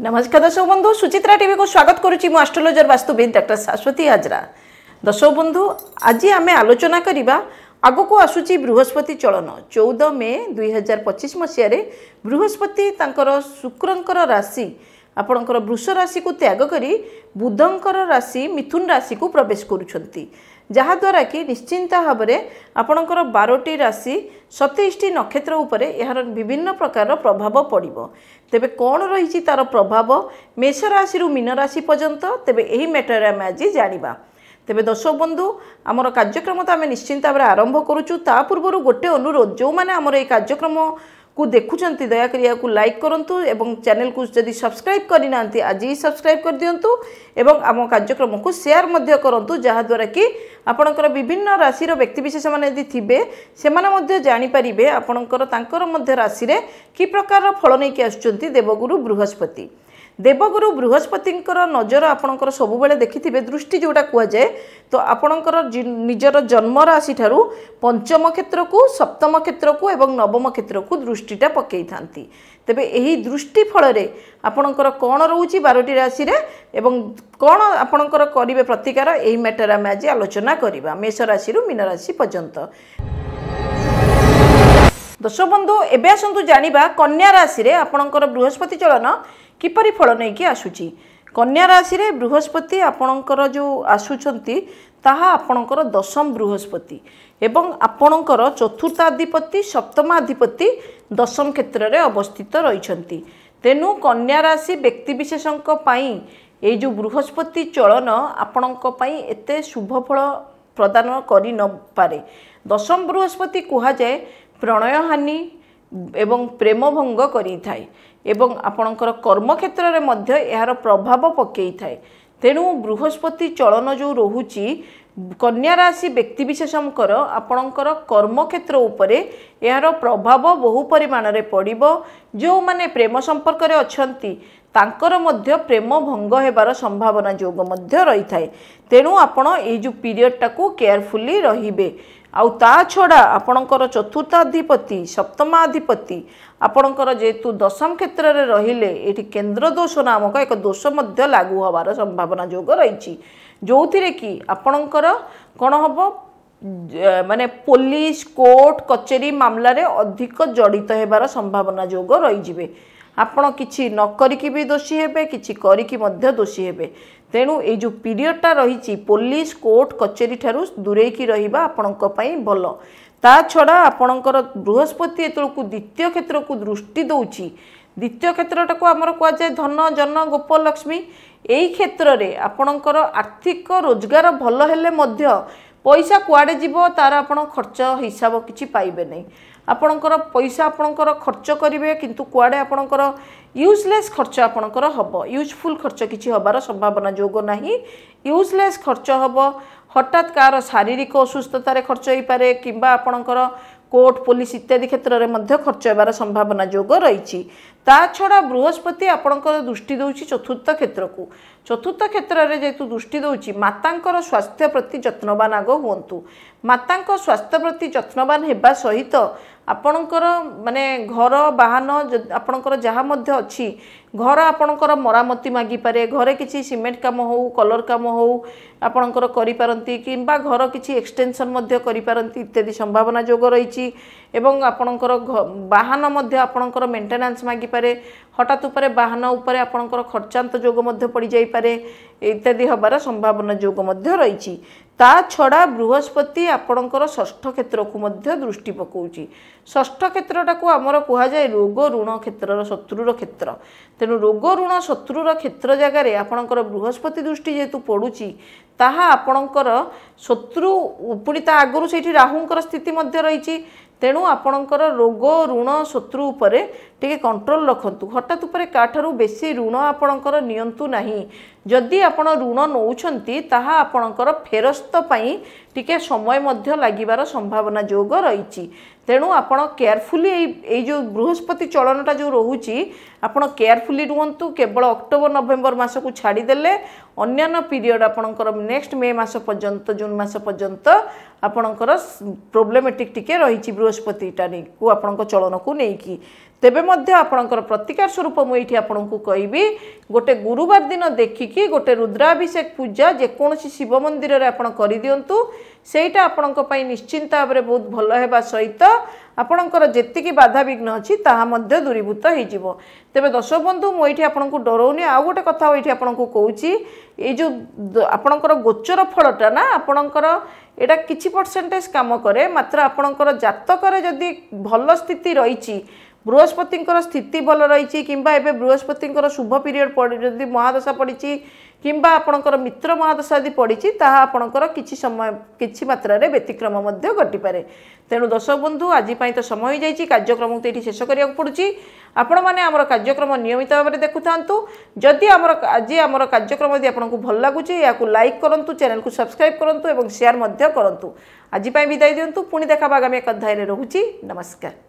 नमस्कार दर्शक बंधु सुचित्रा टीवी को स्वागत करुच्ची एस्ट्रोलोजर वास्तुविद डॉक्टर शाश्वती हाजरा। दर्शक बंधु आज आम आलोचना करवा आग को आसूची बृहस्पति चलन 14 मे 2025 मसीह बृहस्पति तांकर शुक्रंकर राशि आपणकर वृष राशि को त्याग करी बुधंकर राशि मिथुन राशि को प्रवेश करुछंती जहाद्वारा कि निश्चिंत भाव में आपणकर 12टी राशि 27टी नक्षत्र उपरे यार विभिन्न प्रकार प्रभाव पड़िबो। तेबे कौन रही तार प्रभाव मेष राशि मीन राशि पर्यंत तेबे यही मैटर आम आज जानिबा। तेबे दर्शक बंधु आमर कार्यक्रम तो आम निश्चिंत भाव आरंभ करुचु ता पूर्व गोटे अनुरोध जो मैंने आमर ये कार्यक्रम को देखुंत दयाकोरी या लाइक करूँ एवं चैनल को जदि सब्सक्राइब करना आज ही सब्सक्राइब कर दिंतु एवं आम कार्यक्रम को शेयर करूँ जहाद्वारा कि आपणकर विभिन्न राशि व्यक्तिविशेष मैंने थे से जानीपारे आपणकर राशि में कि प्रकार फल नहीं आसुँच देवगुरु बृहस्पति। देवगुरु बृहस्पति नजर आपणकर सबुबले देखिथिबे दृष्टि जोटा कुआ जाए तो आपणकर निजर जन्म राशि ठारू पंचम क्षेत्र को सप्तम क्षेत्र को एवं नवम क्षेत्र को दृष्टिटा पकई थांती। तेबे एही दृष्टि फल रे आपणकर कौन रोची 12टी राशि रे एवं कौन आपणकर करिवे प्रतिकार एही मैटर आमे आज आलोचना करिबा मेष राशि रु मीन राशि पर्यंत। दर्शक बंधु एबे आसंतु जानिबा कन्या राशि रे आपणकर बृहस्पति चलन किपरि फल नहीं कि आसुची। कन्या राशि रे बृहस्पति आपणकर जो आसुचंती ताहा आपणकर दशम बृहस्पति एवं आपणकर चतुर्थाधिपति सप्तमाधिपति दशम क्षेत्र में अवस्थित रहिछंती। तेनु कन्या राशि व्यक्तिविशेषंक पई ए जो बृहस्पति चलन आपणक पई एते शुभ फल प्रदान करि न पारे। दशम बृहस्पति कुहा जाए प्रणय हानि एवं प्रेम भंग करि थाए एवं आपणकर कर्म क्षेत्र में मध्य यार प्रभाव पकई थाए। तेणु बृहस्पति चलन जो रोहुची कन्या राशि व्यक्तिविशेषंकर आपणकर कर्म क्षेत्र उपरे यार प्रभाव बहु परिमाण रे पड़िबो। जो माने प्रेम संपर्क रे अछंती तांकर मध्य प्रेम भंग हेबार संभावना जोग मध्य रही थाए। तेणु आपण ए जो पीरियड टाकू केयरफुली रहिबे। आउ ता छड़ा आपणकर चतुर्थाधिपति सप्तमाधिपति आपणकर जेतु दशम क्षेत्र में रहिले एठी केंद्र दोष नामक एक दोष मध्य लागू हबार संभावना जोग रही जो थी कि आपणकर कौन हम माने पुलिस कोर्ट कचेरी मामला रे अधिक जड़ित हेबार संभावना जोग रही। आपण किछि न करिकि भी दोषी हेबे किछि करिकि मध्य दोषी हेबे। तेणु ये जो पीरियडटा रही पुलिस कोर्ट कचेरी ठारू दूरे की रहिबा आपणक पई भल। ता छड़ा आपणकर बृहस्पति एतलकु द्वितीय क्षेत्र को दृष्टि दउची। द्वितीय क्षेत्रटा को आमर कुआ जाए धन जन गोप लक्ष्मी एई क्षेत्र रे आपणकर आर्थिक रोजगार भल हेले मध्य पैसा कुआडे जीवो तार आपण खर्च हिसाब किछि पाइबे नहीं। आपणकर पैसा आपणकर खर्च करिवे किंतु कुआडे आपणकर यूजलेस खर्च आपणकर हबो। यूजफुल खर्च किछि हबार संभावना जोग नाही। यूजलेस खर्च हबो हठात कार शारीरिक असुस्थतार खर्च हो पारे किंबा आपणकर कोर्ट पुलिस इत्यादि क्षेत्र में मध्य खर्च होबार संभावना जोग रही। ता छड़ा बृहस्पति आपणकर दृष्टि दउची चतुर्थ क्षेत्र को। चतुर्थ क्षेत्र में जेतु दृष्टि दउची मातांकर स्वास्थ्य प्रति जत्नवान आग हुंतु। मातांक स्वास्थ्य प्रति जत्नवान हेबा सहित आपणकर माने घर बाहन आपणकर जहाँ मध्य अच्छी घर आपणकर मरामती मागी पारे घरे किसी सीमेंट काम हो कलर काम हो आपणकर करि पारंती किंबा घर किसी एक्सटेंशन मध्य करि पारंती इत्यादि संभावना जोग रही। एवं आपणकर बाहन मध्य आपणकर मेंटेनेंस मागी पारे हठात उपरे बाहन उपरे आपणकर खर्चांत जोग मध्य पड़ी जाई पारे इत्यादि हबार संभावना जोग मध्य रही। ता छड़ा बृहस्पति आपणकर षष्ठ क्षेत्र को मध्य दृष्टि पकाउची। षष्ठ क्षेत्रटा को आमर कुहा जाए रोग ऋण क्षेत्र शत्रुर क्षेत्र। तेणु रोग ऋण शत्रुर क्षेत्र जगार आपणकर बृहस्पति दृष्टि जेतु पड़ुची ताहा आपणकर शत्रु पुणी ता आगुरी से राहुंकर स्थिति मध्य रही। तेणु आपणकर रोग ऋण शत्रु उपरे टिके कंट्रोल रखंतु। हठात उपरे काठारू बेसी ऋण आपणकर नियंतु नाही। जदि आपण ऋण नौछंती ताहा आपणकर फेरस्त पई टिके समय मध्य लागिबार संभावना जोग रही। तेणु आपण केयरफुली ए जो बृहस्पति चलनटा जो रोहुची आपण केयरफुली रुहंतु। केवल अक्टोबर नवेम्बर मास को छाड़ी देले अन्यान्य पीरियड आपणकर नेक्स्ट मे मास पर्यंत जून मास पर्यंत आपणकर प्रोब्लेमेटिक टिके रही बृहस्पतिटा को आपण चलन को लेकिन तेबे मध्य आपणकर प्रतिकार स्वरूप मुझे आपन को कहबी गोटे गुरुवार दिन देखिकी गोटे रुद्राभिषेक पूजा जेकोसी शिव मंदिर रे आपण कर दिंतु सेटा आपण निश्चिंत भाव में बहुत भल होगा सहित आपणकर जेतिकी बाधा विघ्न अच्छी ताहा दूरीभूत हो तेबे दर्शक बंधु मुझे आपन को डरौनी आउ गोटे कथा ये आपन को कहूँ ये जो आपणकर गोचर फलटा ना आपणकर एटा किछि परसेंटेज काम करे मात्र आपणकर जातक जदि भल स्थिति रही बृहस्पति स्थिति भल रही किंबा एबे बृहस्पति शुभ पीरियड जदि महादशा पड़ी किंबा आपणकर मित्र महादशा यदि पड़ी ताहा आपणकर किछि समय किछि मात्रा रे व्यतिक्रम मध्य घटिपारे तेणु दर्शक बंधु आज तो समय हो जाइए कार्यक्रम को ये शेष करिया पड़ुछि आपण मैंने आमर कार्यक्रम नियमित भाव में देखु था जदि आज आमर कार्यक्रम यदि आपको भल लगुच या लाइक करूँ चैनल को सब्सक्राइब करूँ और शेयर करूँ आज विदाय दिंतु पुणी देखा आगामी एक अध्याय रोची नमस्कार।